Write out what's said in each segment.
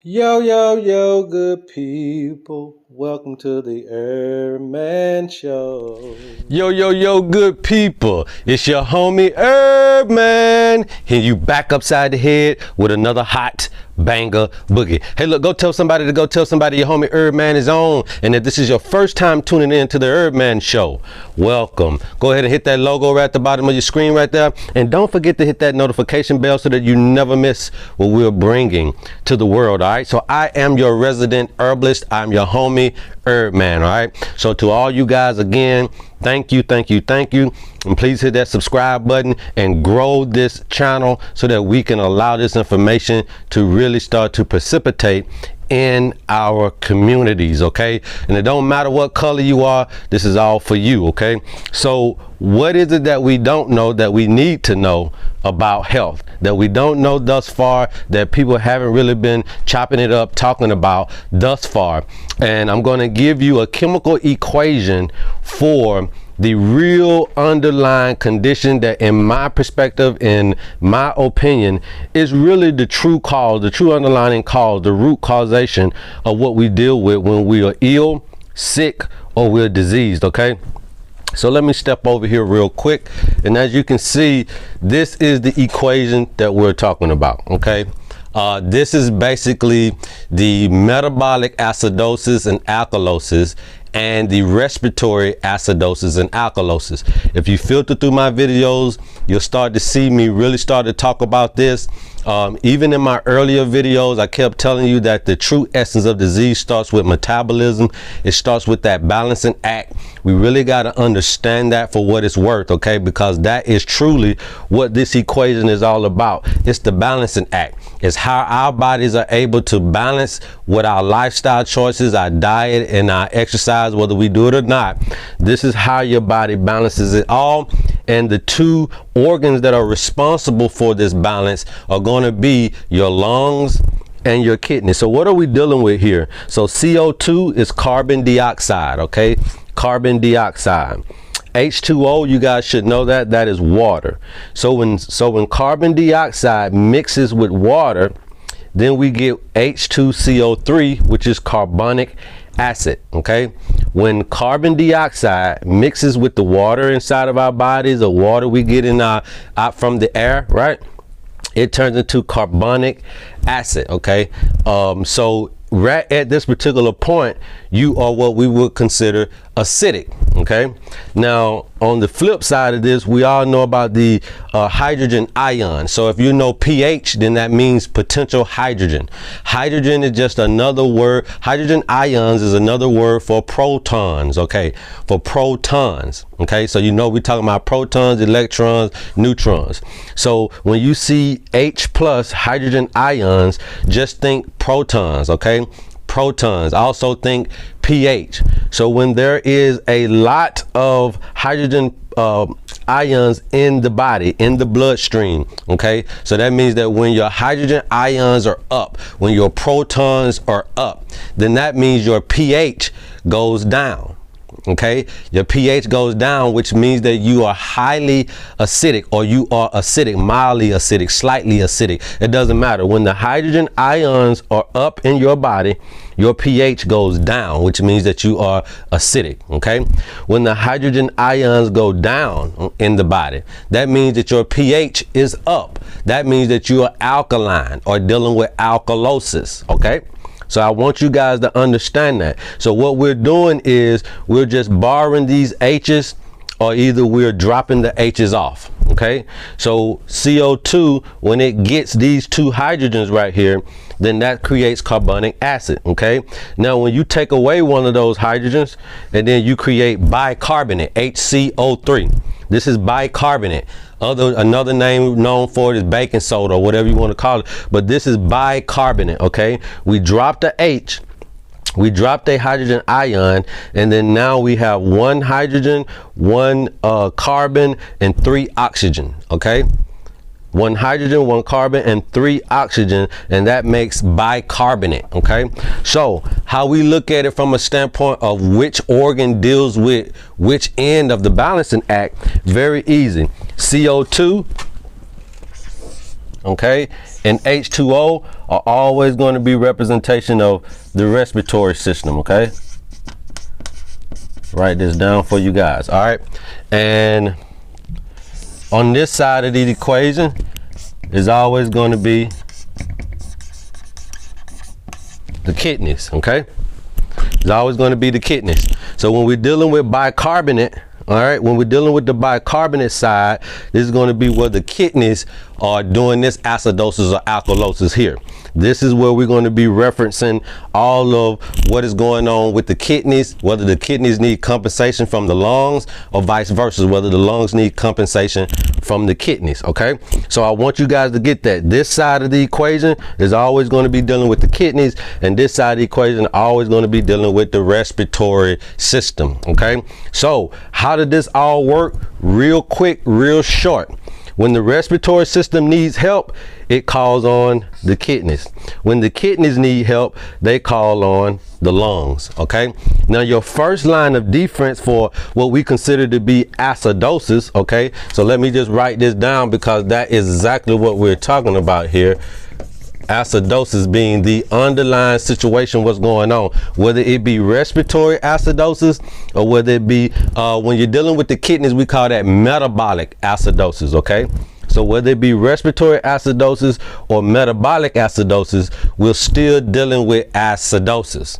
Yo, yo, yo, good people. Welcome to the HERBMAN Show. Yo, yo, yo, good people. It's your homie HERBMAN. Here you back upside the head with another hot banger boogie. Hey, look, go tell somebody your homie HERBMAN is on. And if this is your first time tuning in to the HERBMAN Show, welcome. Go ahead and hit that logo right at the bottom of your screen right there. And don't forget to hit that notification bell so that you never miss what we're bringing to the world, all right? So I am your resident herbalist. I'm your homie HERBMAN, all right? So to all you guys, again, thank you. And please hit that subscribe button and grow this channel so that we can allow this information to really start to precipitate in our communities, okay? And it don't matter what color you are, this is all for you, okay? So what is it that we don't know that we need to know about health, that we don't know thus far, that people haven't really been chopping it up talking about thus far? And I'm going to give you a chemical equation for the real underlying condition that, in my perspective, in my opinion, is really the true cause, the true underlying cause, the root causation of what we deal with when we are ill, sick, or we're diseased, okay? So let me step over here real quick. And as you can see, this is the equation that we're talking about, okay? This is basically the metabolic acidosis and alkalosis and the respiratory acidosis and alkalosis. If you filter through my videos, you'll start to see me really start to talk about this. Even in my earlier videos, I kept telling you that the true essence of disease starts with metabolism. It starts with that balancing act. We really got to understand that for what it's worth, okay? Because that is truly what this equation is all about. It's the balancing act. It's how our bodies are able to balance with our lifestyle choices, our diet, and our exercise, whether we do it or not. This is how your body balances it all. And the two organs that are responsible for this balance are going to be your lungs and your kidney. So what are we dealing with here? So CO2 is carbon dioxide, okay? Carbon dioxide. H2O, you guys should know that is water. So when carbon dioxide mixes with water, then we get H2CO3, which is carbonic acid, okay? When carbon dioxide mixes with the water inside of our bodies, the water we get in out from the air, right? It turns into carbonic acid, okay? So right at this particular point, you are what we would consider acidic, okay? Now, on the flip side of this, we all know about the hydrogen ion. So if you know pH, then that means potential hydrogen. Hydrogen is just another word. Hydrogen ions is another word for protons, okay? For protons, okay? So you know we're talking about protons, electrons, neutrons. So when you see H plus hydrogen ions, just think protons, okay? Protons. Also think pH. So when there is a lot of hydrogen ions in the body, in the bloodstream, okay, so that means that when your hydrogen ions are up, when your protons are up, then that means your pH goes down. Okay, your pH goes down, which means that you are highly acidic, or you are acidic, mildly acidic, slightly acidic. It doesn't matter. When the hydrogen ions are up in your body, your pH goes down, which means that you are acidic. Okay, when the hydrogen ions go down in the body, that means that your pH is up. That means that you are alkaline or dealing with alkalosis. Okay. So I want you guys to understand that. So what we're doing is we're just borrowing these H's, or either we're dropping the H's off, okay? So CO2, when it gets these two hydrogens right here, then that creates carbonic acid, okay? Now, when you take away one of those hydrogens and then you create bicarbonate, HCO3, this is bicarbonate. Another name known for it is baking soda, or whatever you want to call it, but this is bicarbonate, okay? We drop the H, we drop a hydrogen ion, and then now we have one hydrogen, one carbon, and 3 oxygen, okay? 1 hydrogen, 1 carbon, and 3 oxygen, and that makes bicarbonate, okay? So how we look at it from a standpoint of which organ deals with which end of the balancing act, very easy. CO2 okay, and H2O are always going to be representation of the respiratory system, okay? Write this down for you guys, all right? And on this side of the equation is always going to be the kidneys, okay? It's always going to be the kidneys. So when we're dealing with bicarbonate, all right, when we're dealing with the bicarbonate side, this is going to be where the kidneys are doing this acidosis or alkalosis here. This is where we're going to be referencing all of what is going on with the kidneys, whether the kidneys need compensation from the lungs or vice versa, whether the lungs need compensation from the kidneys, okay? So I want you guys to get that. This side of the equation is always going to be dealing with the kidneys, and this side of the equation is always going to be dealing with the respiratory system, okay? So how did this all work? Real quick, real short. When the respiratory system needs help, it calls on the kidneys. When the kidneys need help, they call on the lungs, okay? Now your first line of defense for what we consider to be acidosis, okay? So let me just write this down because that is exactly what we're talking about here. Acidosis being the underlying situation, what's going on, whether it be respiratory acidosis or whether it be when you're dealing with the kidneys, we call that metabolic acidosis, okay? So whether it be respiratory acidosis or metabolic acidosis, we're still dealing with acidosis.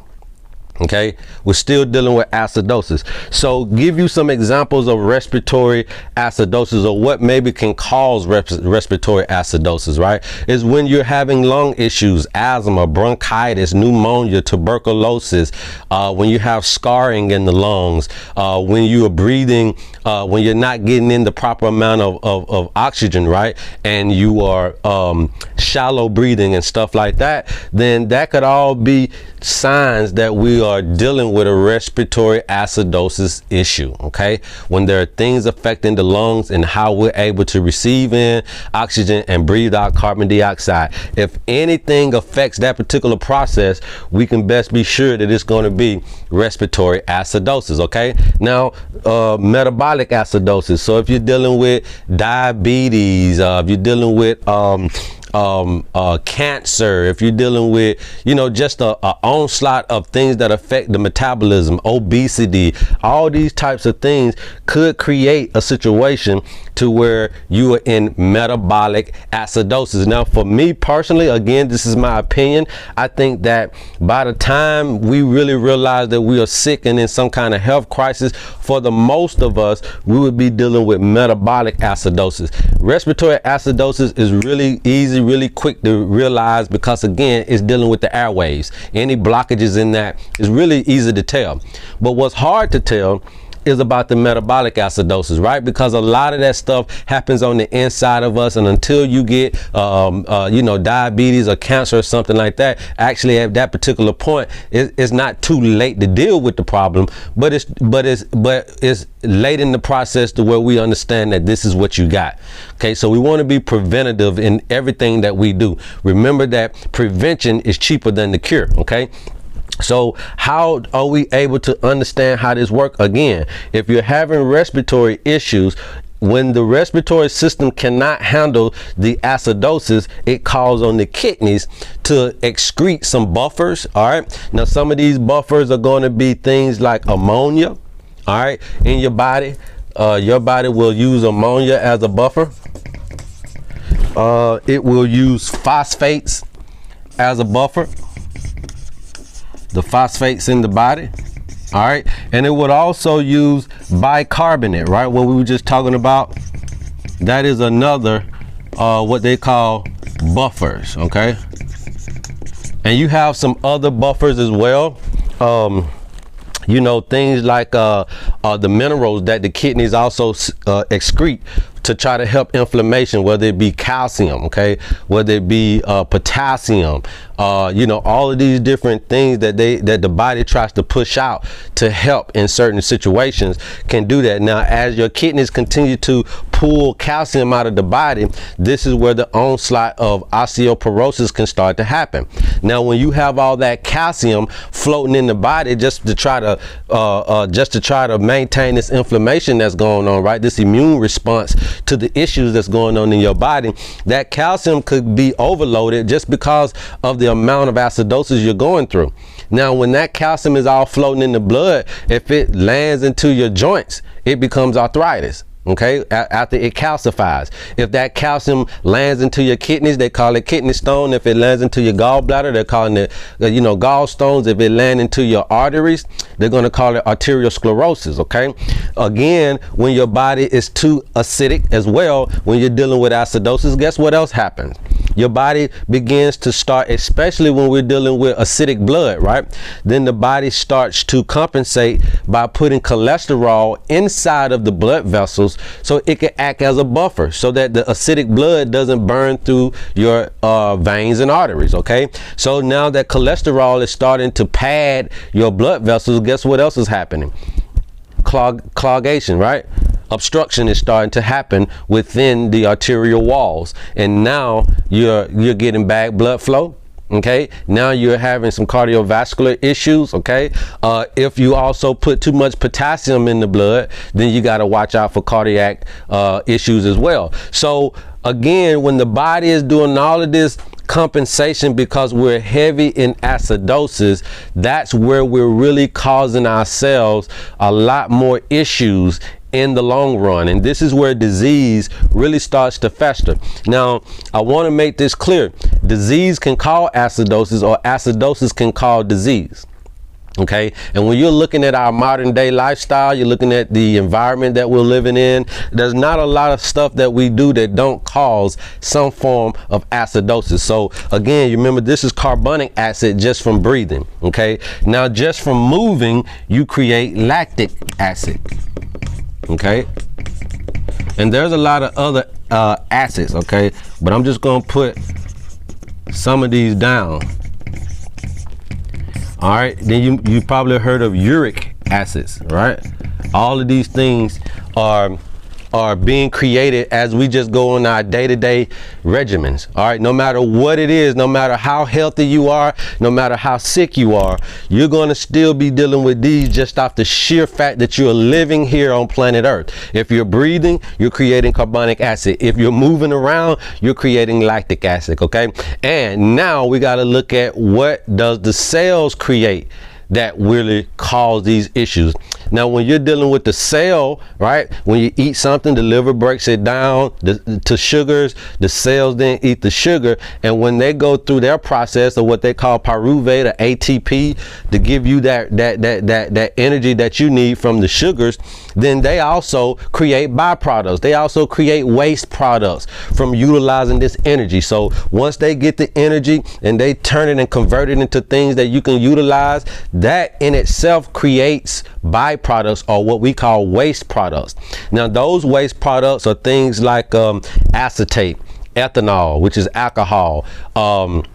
Okay, we're still dealing with acidosis. So give you some examples of respiratory acidosis or what maybe can cause respiratory acidosis, right? Is when you're having lung issues, asthma, bronchitis, pneumonia, tuberculosis, when you have scarring in the lungs, when you are breathing, when you're not getting in the proper amount of oxygen, right? And you are shallow breathing and stuff like that, then that could all be signs that we are dealing with a respiratory acidosis issue, okay? When there are things affecting the lungs and how we're able to receive in oxygen and breathe out carbon dioxide. If anything affects that particular process, we can best be sure that it's going to be respiratory acidosis, okay? Now, metabolic acidosis. So if you're dealing with diabetes, if you're dealing with cancer, if you're dealing with, you know, just a onslaught of things that affect the metabolism, obesity, all these types of things could create a situation to where you are in metabolic acidosis. Now, for me personally, again, this is my opinion, I think that by the time we really realize that we are sick and in some kind of health crisis, for the most of us, we would be dealing with metabolic acidosis. Respiratory acidosis is really easy, really quick to realize because, again, it's dealing with the airways. Any blockages in that is really easy to tell. But what's hard to tell is about the metabolic acidosis, right? Because a lot of that stuff happens on the inside of us, and until you get you know, diabetes or cancer or something like that, actually at that particular point, it's not too late to deal with the problem, but it's late in the process to where we understand that this is what you got. Okay, so we want to be preventative in everything that we do. Remember that prevention is cheaper than the cure, okay? So how are we able to understand how this works? Again, if you're having respiratory issues, when the respiratory system cannot handle the acidosis, it calls on the kidneys to excrete some buffers, all right? Now, some of these buffers are going to be things like ammonia, all right, in your body. Your body will use ammonia as a buffer. It will use phosphates as a buffer. The phosphates in the body, all right, and it would also use bicarbonate, right? What we were just talking about, that is another what they call buffers, okay? And you have some other buffers as well. You know, things like the minerals that the kidneys also excrete to try to help inflammation, whether it be calcium, okay, whether it be potassium, all of these different things that the body tries to push out to help in certain situations can do that. Now, as your kidneys continue to pull calcium out of the body, this is where the onslaught of osteoporosis can start to happen. Now, when you have all that calcium floating in the body just to try to maintain this inflammation that's going on, right? This immune response to the issues that's going on in your body, that calcium could be overloaded just because of the amount of acidosis you're going through. Now, when that calcium is all floating in the blood, if it lands into your joints, it becomes arthritis. Okay, after it calcifies. If that calcium lands into your kidneys, they call it kidney stone. If it lands into your gallbladder, they're calling it, gallstones. If it lands into your arteries, they're going to call it arteriosclerosis. Okay, again, when your body is too acidic as well, when you're dealing with acidosis, guess what else happens? Your body begins to start, especially when we're dealing with acidic blood, right? Then the body starts to compensate by putting cholesterol inside of the blood vessels so it can act as a buffer so that the acidic blood doesn't burn through your veins and arteries, okay? So now that cholesterol is starting to pad your blood vessels, guess what else is happening? Clogation, right? Obstruction is starting to happen within the arterial walls, and now you're getting bad blood flow. Okay, now you're having some cardiovascular issues. Okay, if you also put too much potassium in the blood, then you got to watch out for cardiac issues as well. So again, when the body is doing all of this compensation because we're heavy in acidosis, that's where we're really causing ourselves a lot more issues in the long run, and this is where disease really starts to fester. Now, I want to make this clear: disease can cause acidosis, or acidosis can cause disease. Okay, and when you're looking at our modern day lifestyle, you're looking at the environment that we're living in, there's not a lot of stuff that we do that don't cause some form of acidosis. So again, you remember, this is carbonic acid just from breathing. Okay, now just from moving, you create lactic acid. Okay, and there's a lot of other acids, okay, but I'm just gonna put some of these down. All right, then you probably heard of uric acids, right? All of these things are being created as we just go on our day-to-day regimens. All right, no matter what it is, no matter how healthy you are, no matter how sick you are, you're going to still be dealing with these just off the sheer fact that you're living here on planet Earth. If you're breathing, you're creating carbonic acid. If you're moving around, you're creating lactic acid. Okay, and now we got to look at what does the cells create that really cause these issues. Now, when you're dealing with the cell, right, when you eat something, the liver breaks it down to sugars, the cells then eat the sugar, and when they go through their process of what they call pyruvate or ATP to give you that energy that you need from the sugars, then they also create byproducts. They also create waste products from utilizing this energy. So once they get the energy and they turn it and convert it into things that you can utilize, that in itself creates byproducts, or what we call waste products. Now, those waste products are things like acetate, ethanol, which is alcohol, and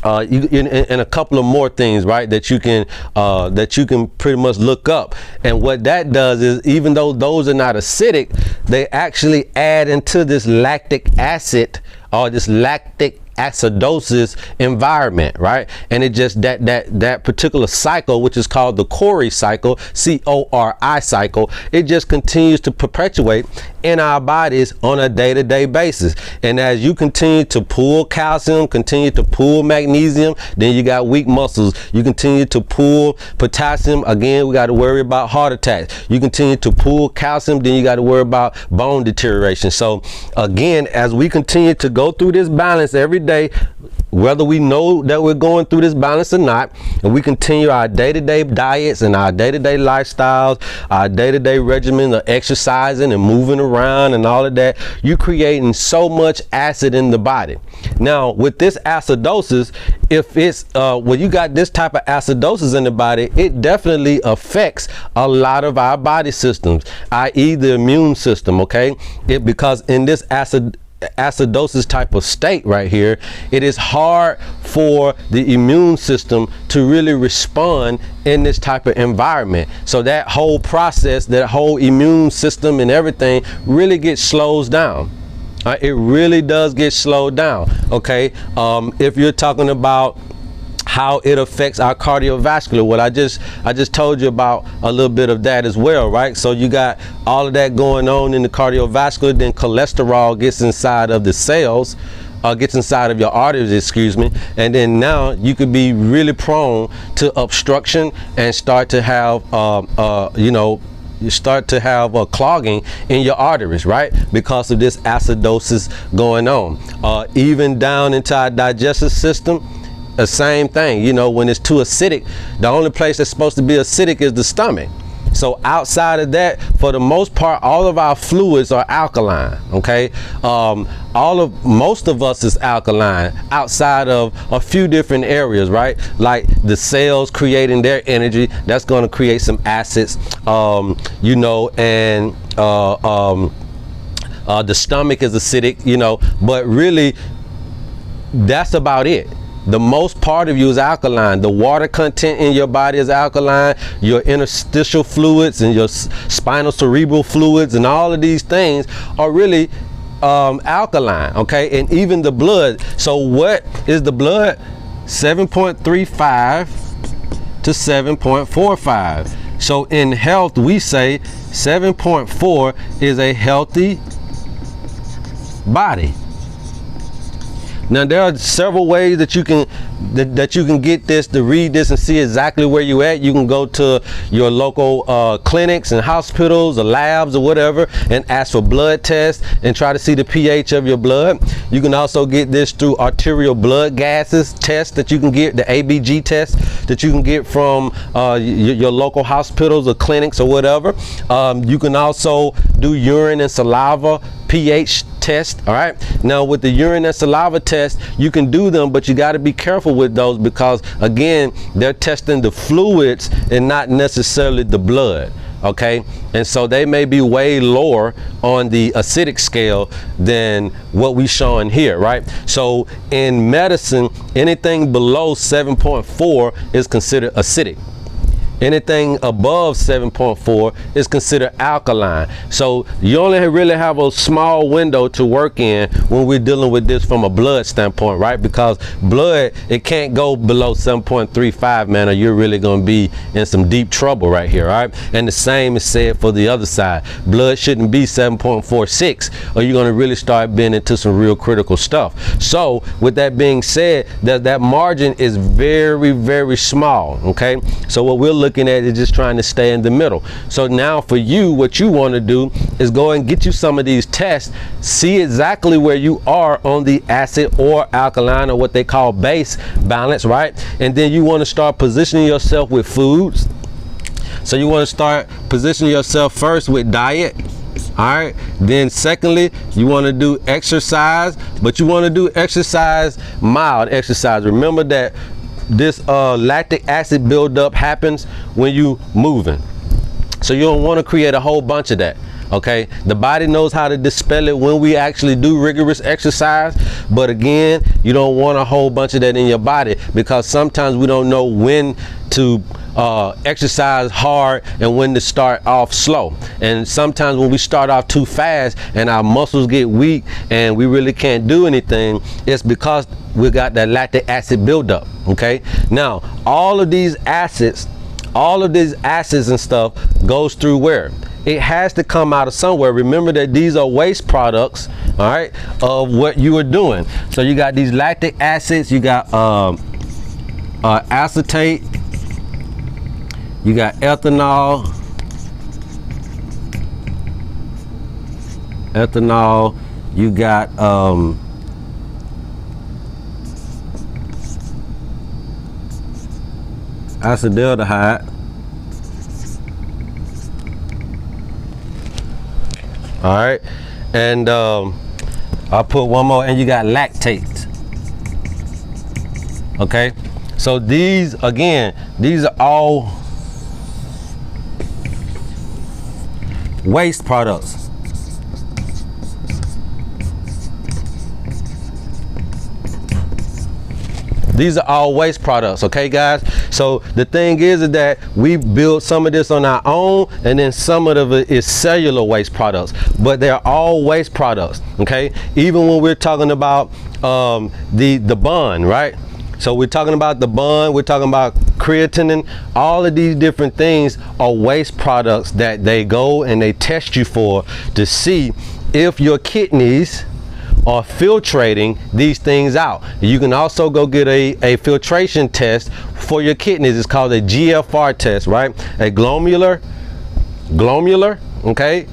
a couple of more things, right, that you can pretty much look up. And what that does is, even though those are not acidic, they actually add into this lactic acid, or this lactic acidosis environment, right? And it just that particular cycle, which is called the Cori cycle, C-O-R-I cycle, it just continues to perpetuate in our bodies on a day-to-day basis. And as you continue to pull calcium, continue to pull magnesium, then you got weak muscles. You continue to pull potassium, again, we got to worry about heart attacks. You continue to pull calcium, then you got to worry about bone deterioration. So again, as we continue to go through this balance every day, whether we know that we're going through this balance or not, and we continue our day-to-day diets and our day-to-day lifestyles, our day-to-day regimen of exercising and moving around and all of that, you're creating so much acid in the body. Now, with this acidosis, if it's when you got this type of acidosis in the body, it definitely affects a lot of our body systems, i.e. the immune system. Okay, because in this acidosis type of state right here, it is hard for the immune system to really respond in this type of environment. So that whole process, that whole immune system and everything really gets slowed down. It really does get slowed down. Okay, if you're talking about how it affects our cardiovascular, well, I just told you about a little bit of that as well, right? So you got all of that going on in the cardiovascular, then cholesterol gets inside of the cells, gets inside of your arteries, excuse me, and then now you could be really prone to obstruction and start to have you start to have a clogging in your arteries, right? Because of this acidosis going on. Even down into our digestive system, the same thing. You know, when it's too acidic, the only place that's supposed to be acidic is the stomach. So outside of that, for the most part, all of our fluids are alkaline, okay? Most of us is alkaline outside of a few different areas, right? Like the cells creating their energy, that's gonna create some acids, you know, and the stomach is acidic, you know, but really that's about it. The most part of you is alkaline. The water content in your body is alkaline. Your interstitial fluids and your spinal cerebral fluids and all of these things are really alkaline, okay? And even the blood. So what is the blood? 7.35 to 7.45. So in health, we say 7.4 is a healthy body. Now there are several ways that you can get this, to read this and see exactly where you at. You can go to your local clinics and hospitals or labs or whatever and ask for blood tests and try to see the pH of your blood. You can also get this through arterial blood gases tests that you can get, the ABG test that you can get from your local hospitals or clinics or whatever. You can also do urine and saliva pH test. All right, now with the urine and saliva test, you can do them, but you got to be careful with those because again, they're testing the fluids and not necessarily the blood. Okay, and so they may be way lower on the acidic scale than what we showing here, right? So in medicine, anything below 7.4 is considered acidic. Anything above 7.4 is considered alkaline. So you only really have a small window to work in when we're dealing with this from a blood standpoint, right? Because blood, it can't go below 7.35, man, or you're really going to be in some deep trouble right here, right? And the same is said for the other side. Blood shouldn't be 7.46 or you're going to really start being into some real critical stuff. So with that being said, that margin is very, very small, okay? So what we're looking at is just trying to stay in the middle. So now for you, what you want to do is go and get you some of these tests, see exactly where you are on the acid or alkaline or what they call base balance, right? And then you want to start positioning yourself with foods. So you want to start positioning yourself first with diet. All right, then secondly, you want to do exercise, but you want to do exercise, mild exercise. Remember that this lactic acid buildup happens when you moving, so you don't want to create a whole bunch of that. Okay, the body knows how to dispel it when we actually do rigorous exercise, but again, you don't want a whole bunch of that in your body because sometimes we don't know when to exercise hard and when to start off slow. And sometimes when we start off too fast and our muscles get weak and we really can't do anything, it's because we got that lactic acid buildup. Okay, now all of these acids and stuff goes through where? It has to come out of somewhere. Remember that these are waste products, all right, of what you are doing. So you got these lactic acids, you got acetate, you got ethanol, you got acetaldehyde. All right, and I'll put one more, and you got lactate. Okay, so these, again, these are all waste products. These are all waste products, okay guys? So the thing is that we build some of this on our own, and then some of it is cellular waste products, but they're all waste products, okay? Even when we're talking about the bun, right? So we're talking about the bun, we're talking about creatinine, all of these different things are waste products that they go and they test you for to see if your kidneys are filtrating these things out. You can also go get a filtration test for your kidneys. It's called a GFR test, right? A glomerular, okay?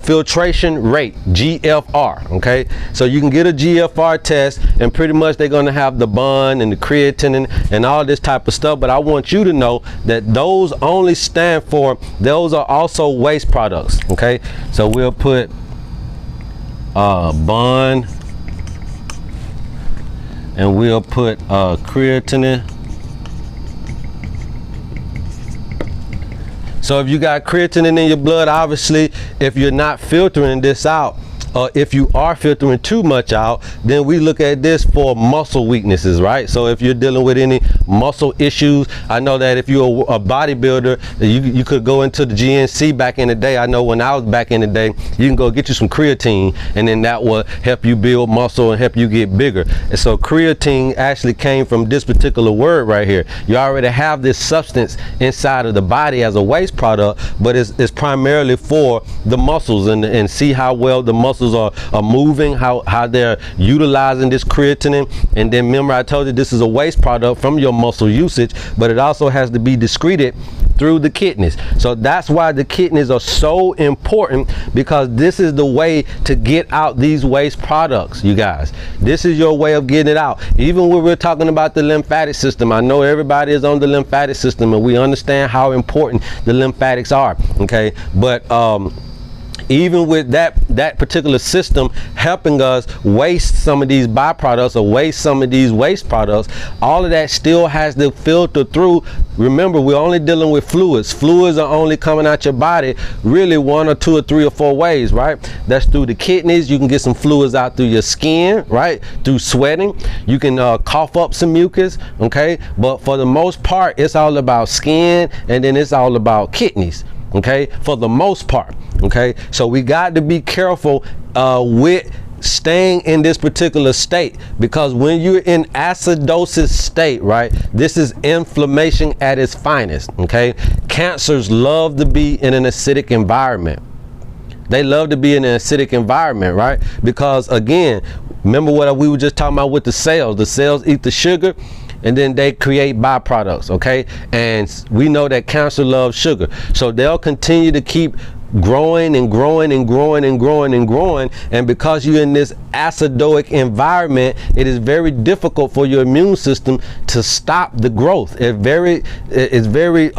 Filtration rate, GFR, okay? So you can get a GFR test, and pretty much they're gonna have the bun and the creatinine and all this type of stuff, but I want you to know that those only stand for, those are also waste products, okay? So we'll put bun, and we'll put creatinine. So if you got creatinine in your blood, obviously, if you're not filtering this out, or if you are filtering too much out, then we look at this for muscle weaknesses, right? So if you're dealing with any muscle issues, I know that if you're a bodybuilder, you could go into the GNC back in the day. I know when I was back in the day, you can go get you some creatine, and then that will help you build muscle and help you get bigger. And so creatine actually came from this particular word right here. You already have this substance inside of the body as a waste product, but it's primarily for the muscles, and see how well the muscles are moving, how they're utilizing this creatinine. And then remember, I told you this is a waste product from your muscle usage, but it also has to be excreted through the kidneys. So that's why the kidneys are so important, because this is the way to get out these waste products, you guys. This is your way of getting it out. Even when we're talking about the lymphatic system, I know everybody is on the lymphatic system, and we understand how important the lymphatics are, okay? But even with that particular system helping us waste some of these byproducts or waste some of these waste products, all of that still has to filter through. Remember, we're only dealing with fluids. Fluids are only coming out your body really one or two or three or four ways, right? That's through the kidneys. You can get some fluids out through your skin, right? Through sweating. You can cough up some mucus, okay? But for the most part, it's all about skin, and then it's all about kidneys, okay? For the most part, okay? So we got to be careful with staying in this particular state, because when you're in acidosis state, right, this is inflammation at its finest, okay? Cancers love to be in an acidic environment. They love to be in an acidic environment, right? Because again, remember what we were just talking about with the cells. The cells eat the sugar, and then they create byproducts, okay? And we know that cancer loves sugar. So they'll continue to keep growing and growing and growing and growing and growing. And because you're in this acidoic environment, it is very difficult for your immune system to stop the growth. It's very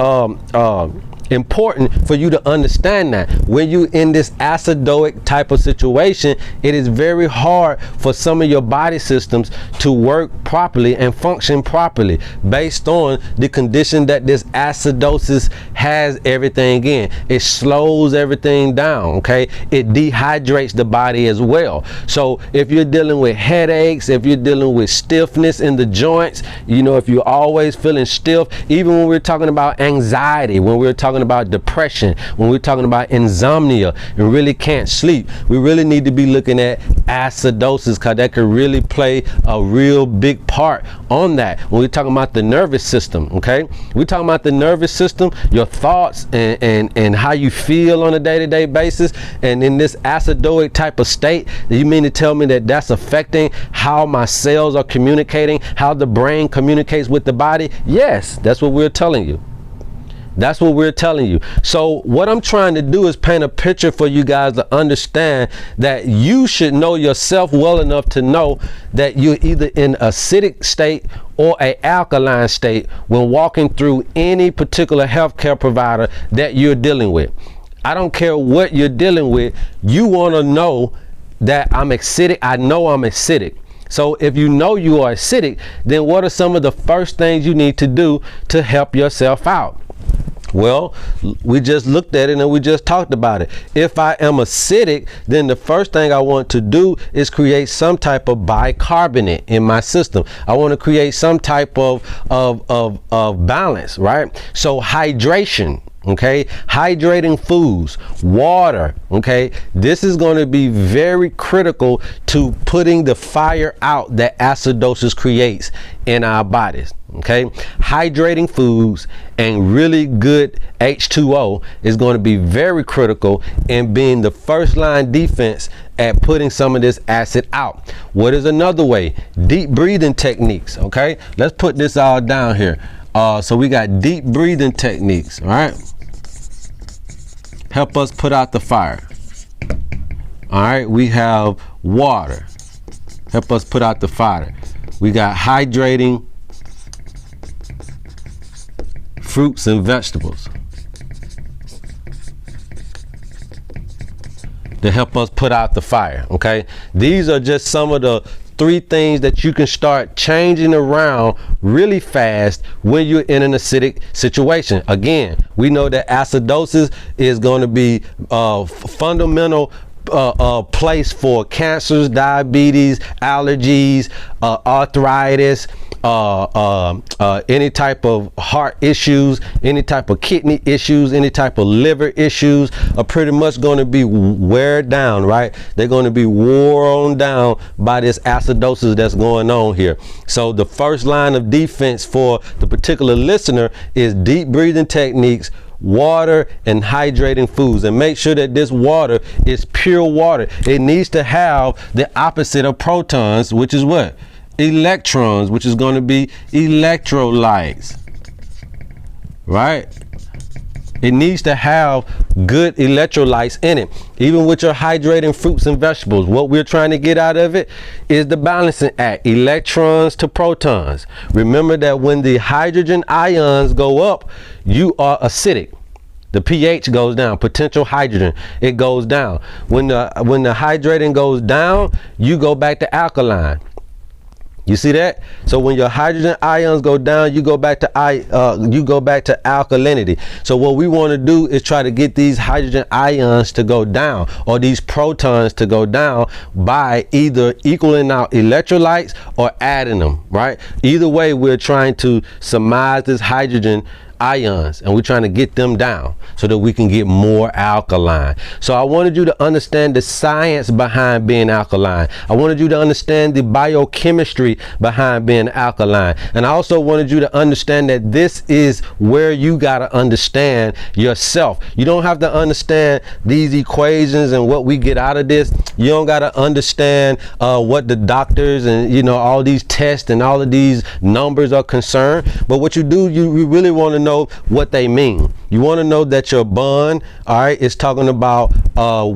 important for you to understand that when you're in this acidoic type of situation, it is very hard for some of your body systems to work properly and function properly based on the condition that this acidosis has everything in. It slows everything down, okay? It dehydrates the body as well. So if you're dealing with headaches, if you're dealing with stiffness in the joints, you know, if you're always feeling stiff, even when we're talking about anxiety, when we're talking about depression, when we're talking about insomnia and really can't sleep, we really need to be looking at acidosis, because that could really play a real big part on that. When we're talking about the nervous system, okay, we're talking about the nervous system, your thoughts and how you feel on a day-to-day basis. And in this acidoic type of state, you mean to tell me that that's affecting how my cells are communicating, how the brain communicates with the body? Yes, that's what we're telling you. That's what we're telling you. So what I'm trying to do is paint a picture for you guys to understand that you should know yourself well enough to know that you're either in acidic state or a alkaline state when walking through any particular healthcare provider that you're dealing with. I don't care what you're dealing with. You want to know that I'm acidic. I know I'm acidic. So if you know you are acidic, then what are some of the first things you need to do to help yourself out? Well, we just looked at it and we just talked about it. If I am acidic, then the first thing I want to do is create some type of bicarbonate in my system. I want to create some type of balance, right? So hydration. Okay, hydrating foods, water, okay, this is going to be very critical to putting the fire out that acidosis creates in our bodies. Okay, hydrating foods and really good H2O is going to be very critical in being the first line defense at putting some of this acid out. What is another way? Deep breathing techniques. Okay, let's put this all down here. So we got deep breathing techniques, all right? Help us put out the fire. All right, we have water. Help us put out the fire. We got hydrating fruits and vegetables to help us put out the fire, okay? These are just some of the 3 things that you can start changing around really fast when you're in an acidic situation. Again, we know that acidosis is going to be a fundamental place for cancers, diabetes, allergies, arthritis, any type of heart issues, any type of kidney issues, any type of liver issues are pretty much going to be wear down, right? They're going to be worn down by this acidosis that's going on here. So the first line of defense for the particular listener is deep breathing techniques, water, and hydrating foods. And make sure that this water is pure water. It needs to have the opposite of protons, which is what? Electrons, which is going to be electrolytes, right? It needs to have good electrolytes in it. Even with your hydrating fruits and vegetables, what we're trying to get out of it is the balancing act, electrons to protons. Remember that when the hydrogen ions go up, you are acidic. The pH goes down, potential hydrogen, it goes down. When the hydrating goes down, you go back to alkaline. You see that? So when your hydrogen ions go down, you go back to alkalinity. So what we want to do is try to get these hydrogen ions to go down, or these protons to go down, by either equaling out electrolytes or adding them, right? Either way, we're trying to surmise this hydrogen ions, and we're trying to get them down so that we can get more alkaline. So I wanted you to understand the science behind being alkaline. I wanted you to understand the biochemistry behind being alkaline. And I also wanted you to understand that this is where you got to understand yourself. You don't have to understand these equations and what we get out of this. You don't got to understand what the doctors and, you know, all these tests and all of these numbers are concerned. But what you do, you really want to know what they mean. You want to know that your bond, all right, is talking about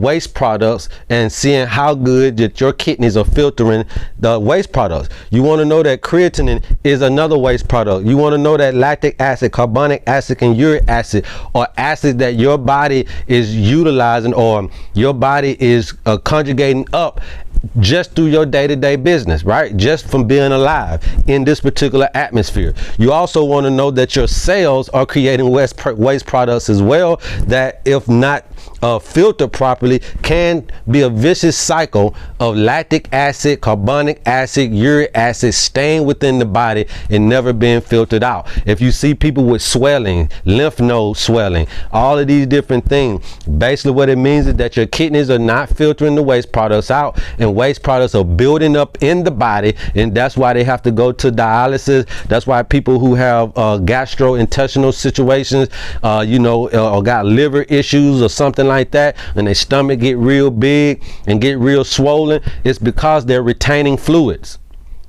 waste products and seeing how good that your kidneys are filtering the waste products. You want to know that creatinine is another waste product. You want to know that lactic acid, carbonic acid, and uric acid are acids that your body is utilizing, or your body is conjugating up just through your day-to-day business, right? Just from being alive in this particular atmosphere. You also want to know that your cells are creating waste products as well, that if not filtered properly, can be a vicious cycle of lactic acid, carbonic acid, uric acid staying within the body and never being filtered out. If you see people with swelling, lymph node swelling, all of these different things, basically what it means is that your kidneys are not filtering the waste products out, and waste products are building up in the body, and that's why they have to go to dialysis. That's why people who have gastrointestinal situations, or got liver issues or something like that, and their stomach get real big and get real swollen, it's because they're retaining fluids.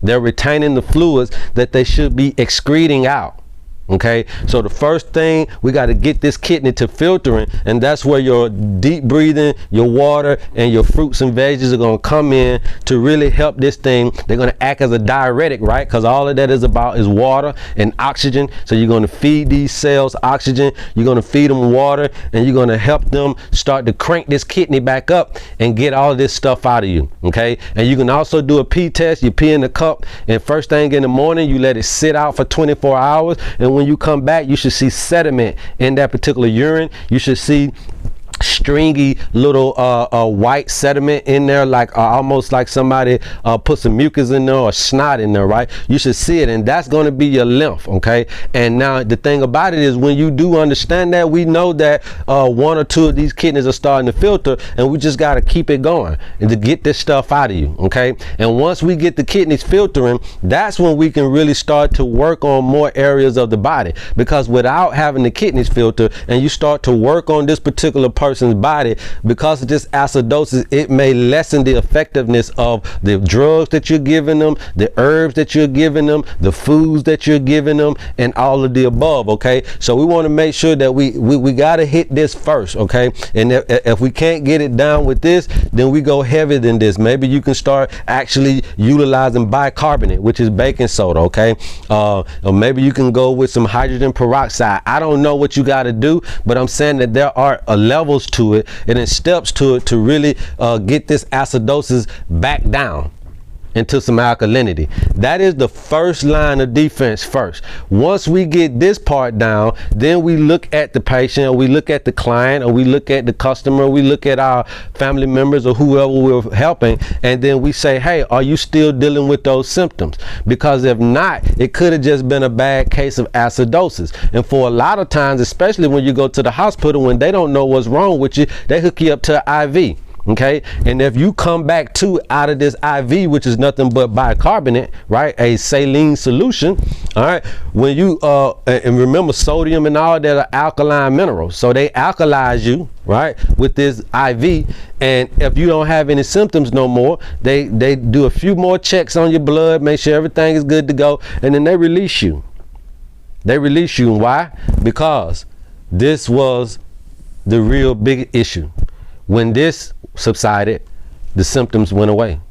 They're retaining the fluids that they should be excreting out. Okay, so the first thing, we got to get this kidney to filtering, and that's where your deep breathing, your water, and your fruits and veggies are going to come in to really help this thing. They're going to act as a diuretic, right? Because all of that is about is water and oxygen. So you're going to feed these cells oxygen, you're going to feed them water, and you're going to help them start to crank this kidney back up and get all of this stuff out of you. Okay, and you can also do a pee test. You pee in the cup, and first thing in the morning, you let it sit out for 24 hours, and when you come back, you should see sediment in that particular urine. You should see stringy little white sediment in there, like almost like somebody put some mucus in there or snot in there, right? You should see it, and that's going to be your lymph. Okay, and now the thing about it is, when you do understand that, we know that one or two of these kidneys are starting to filter, and we just got to keep it going and to get this stuff out of you. Okay, and once we get the kidneys filtering, that's when we can really start to work on more areas of the body, because without having the kidneys filter and you start to work on this particular person's body, because of this acidosis, it may lessen the effectiveness of the drugs that you're giving them, the herbs that you're giving them, the foods that you're giving them, and all of the above. Okay, so we want to make sure that we got to hit this first. Okay, and if we can't get it down with this, then we go heavier than this. Maybe you can start actually utilizing bicarbonate, which is baking soda. Okay, or maybe you can go with some hydrogen peroxide. I don't know what you got to do, but I'm saying that there are levels to it and then steps to it to really get this acidosis back down into some alkalinity. That is the first line of defense first. Once we get this part down, then we look at the patient, or we look at the client, or we look at the customer, we look at our family members or whoever we're helping, and then we say, hey, are you still dealing with those symptoms? Because if not, it could have just been a bad case of acidosis. And for a lot of times, especially when you go to the hospital, when they don't know what's wrong with you, they hook you up to an IV. Okay, and if you come back out of this IV, which is nothing but bicarbonate, right, a saline solution, all right, when you and remember, sodium and all that are alkaline minerals, so they alkalize you, right, with this IV. And if you don't have any symptoms no more, they do a few more checks on your blood, make sure everything is good to go, and then they release you. Why? Because this was the real big issue. When this subsided, the symptoms went away.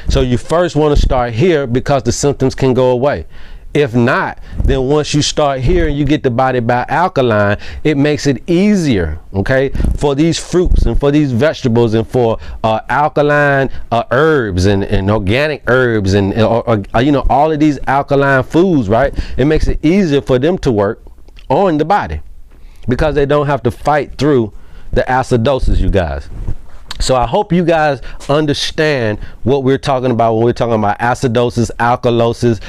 So you first want to start here, because the symptoms can go away. If not, then once you start here and you get the body back alkaline, it makes it easier, okay, for these fruits and for these vegetables and for alkaline herbs and organic herbs and you know, all of these alkaline foods, right? It makes it easier for them to work on the body, because they don't have to fight through the acidosis, you guys. So I hope you guys understand what we're talking about when we're talking about acidosis, alkalosis.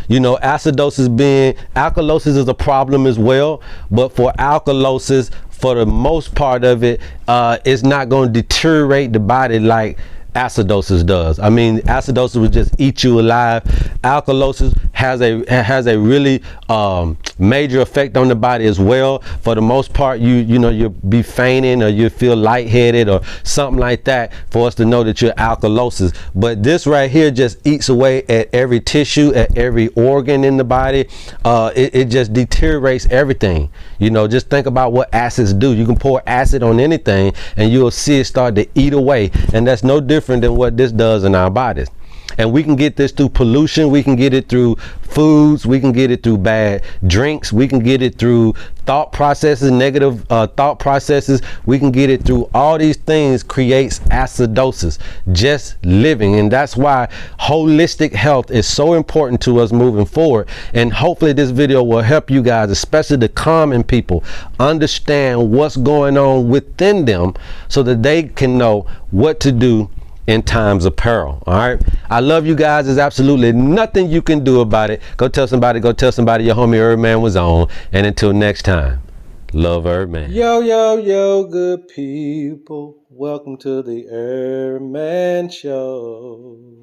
You know, alkalosis is a problem as well, but for alkalosis, for the most part of it, it's not going to deteriorate the body like acidosis does. I mean, acidosis would just eat you alive. Alkalosis has a really major effect on the body as well. For the most part, you know, you'll be fainting or you feel lightheaded or something like that for us to know that you're alkalosis. But this right here just eats away at every tissue, at every organ in the body. It just deteriorates everything. You know, just think about what acids do. You can pour acid on anything and you'll see it start to eat away, and that's no different than what this does in our bodies. And we can get this through pollution, we can get it through foods, we can get it through bad drinks, we can get it through thought processes, negative thought processes, we can get it through all these things. Creates acidosis, just living. And that's why holistic health is so important to us moving forward. And hopefully this video will help you guys, especially the common people, understand what's going on within them so that they can know what to do in times of peril. All right, I love you guys. There's absolutely nothing you can do about it. Go tell somebody your homie HERBMAN was on. And until next time, love HERBMAN. Yo, good people. Welcome to the HERBMAN Show.